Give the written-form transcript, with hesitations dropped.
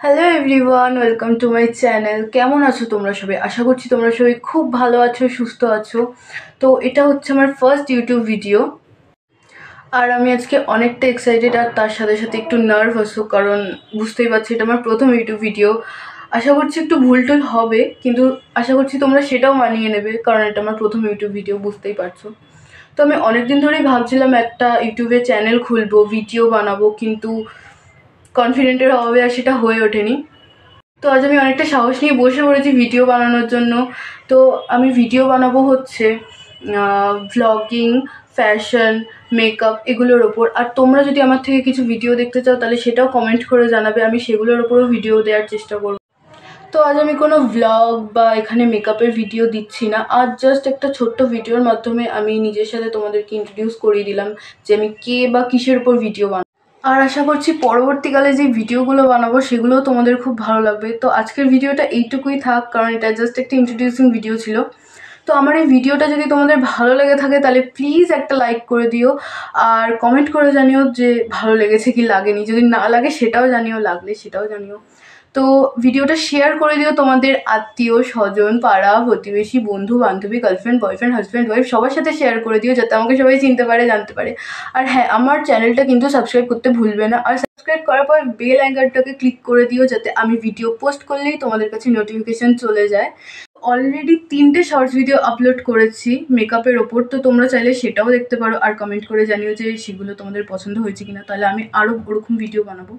Hello everyone, welcome to my channel. কেমন আছো তোমরা সবাই? আশা করছি তোমরা সবাই খুব ভালো আছো, সুস্থ আছো। তো এটা হচ্ছে আমার ফার্স্ট ইউটিউব ভিডিও, আর আমি আজকে অনেকটা এক্সাইটেড আর তার সাথে সাথে একটু নার্ভাসও, কারণ বুঝতেই পারছি এটা আমার প্রথম ইউটিউব ভিডিও। আশা করছি একটু ভুল টুল হবে, কিন্তু আশা করছি তোমরা সেটাও মানিয়ে নেবে, কারণ এটা আমার প্রথম ইউটিউব ভিডিও, বুঝতেই পারছো। তো আমি অনেকদিন ধরেই ভাবছিলাম একটা ইউটিউবে চ্যানেল খুলবো, ভিডিও বানাবো, কিন্তু কনফিডেন্টের অভাবে আর সেটা হয়ে ওঠেনি। তো আজ আমি অনেকটা সাহস নিয়ে বসে পড়েছি ভিডিও বানানোর জন্য। তো আমি ভিডিও বানাবো হচ্ছে ভ্লগিং, ফ্যাশন, মেকআপ এগুলোর ওপর। আর তোমরা যদি আমার থেকে কিছু ভিডিও দেখতে চাও তাহলে সেটাও কমেন্ট করে জানাবে, আমি সেগুলোর ওপরও ভিডিও দেওয়ার চেষ্টা করব। তো আজ আমি কোনো ভ্লগ বা এখানে মেকআপের ভিডিও দিচ্ছি না, আজ জাস্ট একটা ছোট্ট ভিডিওর মাধ্যমে আমি নিজের সাথে তোমাদেরকে ইন্ট্রোডিউস করিয়ে দিলাম যে আমি কে বা কিসের উপর ভিডিও বানাবো। আর আশা করছি পরবর্তীকালে যে ভিডিওগুলো বানাবো সেগুলোও তোমাদের খুব ভালো লাগবে। তো আজকের ভিডিওটা এইটুকুই থাক, কারণ এটা জাস্ট একটা ইন্ট্রোডিউসিং ভিডিও ছিল। তো আমার এই ভিডিওটা যদি তোমাদের ভালো লেগে থাকে তাহলে প্লিজ একটা লাইক করে দিও, আর কমেন্ট করে জানিও যে ভালো লেগেছে কি লাগেনি। যদি না লাগে সেটাও জানিও, লাগলে সেটাও জানিও। তো ভিডিওটা শেয়ার করে দিও তোমাদের আত্মীয় স্বজন, পাড়া প্রতিবেশী, বন্ধু বান্ধবী, গার্লফ্রেন্ড, বয়ফ্রেন্ড, হাজব্যান্ড, ওয়াইফ সবার সাথে শেয়ার করে দিও, যাতে আমাকে সবাই চিনতে পারে, জানতে পারে। আর হ্যাঁ, আমার চ্যানেলটা কিন্তু সাবস্ক্রাইব করতে ভুলবে না। আর সাবস্ক্রাইব করার পর বেল আইকনটাকে ক্লিক করে দিও, যাতে আমি ভিডিও পোস্ট করলেই তোমাদের কাছে নোটিফিকেশান চলে যায়। অলরেডি 3টে শর্টস ভিডিও আপলোড করেছি মেকআপের ওপর, তো তোমরা চাইলে সেটাও দেখতে পারো। আর কমেন্ট করে জানিও যে সেগুলো তোমাদের পছন্দ হয়েছে কিনা, তাহলে আমি আরও ওরকম ভিডিও বানাবো।